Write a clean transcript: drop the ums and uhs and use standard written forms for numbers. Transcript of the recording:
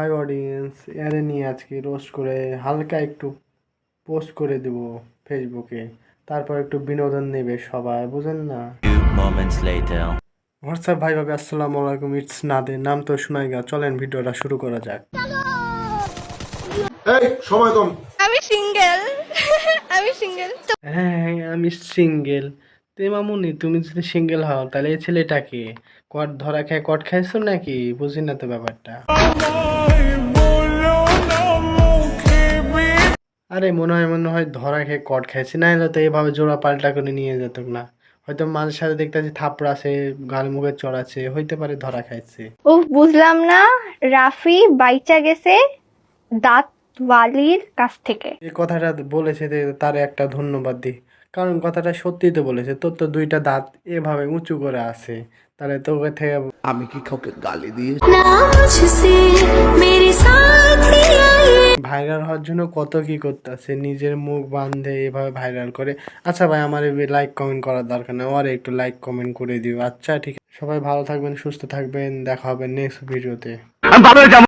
High audience, এরে নিয়ে আজকে রোস্ট করে হালকা একটু পোস্ট করে দেব ফেসবুকে। তারপর একটু বিনোদন নেবে সবাই, বুঝেন না? Few moments later. হোয়াটসঅ্যাপ ভাই ভাবে, আসসালামু আলাইকুম, ইটস নাদের নাম তো শোনাই গা। চলেন ভিডিওটা শুরু করা যাক। এই সময় কম। আমি সিঙ্গেল আমি সিঙ্গেল তো হ্যাঁ, আমি সিঙ্গেল। তে মামুনি, তুমি যদি সিঙ্গেল হও তাহলে এই ছেলেটাকে কট ধরা খেয়ে কট খাইছো নাকি? বুঝি না তো ব্যাপারটা। আরে মনে হয় ধরা খেয়ে কট খাইছি, না হলে তো এভাবে জোড়া পাল্টা করে নিয়ে যেত না। হয়তো মাঝে সাথে দেখতেছি থাপড় আছে, গাল মুখে চড়াচ্ছে, হইতে পারে ধরা খাইছে। ও বুঝলাম না। রাফি বাইচা গেছে দাঁত ওয়ালির কাছ থেকে। এই কথাটা বলেছে যে তার একটা ধন্যবাদ দিই, কারণ কথাটা সত্যি তো বলেছে। তোর তো দুইটা দাঁত এভাবে উঁচু করে আছে, তাহলে তোকে থেকে আমি কি কাউকে গালি দিয়ে ভাইরাল হওয়ার জন্য কত কি করতেছে, নিজের মুখ বান্ধে এভাবে ভাইরাল করে। আচ্ছা ভাই, আমার লাইক কমেন্ট করার দরকার নেই, ওর একটু লাইক কমেন্ট করে দিও। আচ্ছা ঠিক আছে, সবাই ভালো থাকবেন, সুস্থ থাকবেন, দেখা হবে নেক্সট ভিডিওতে।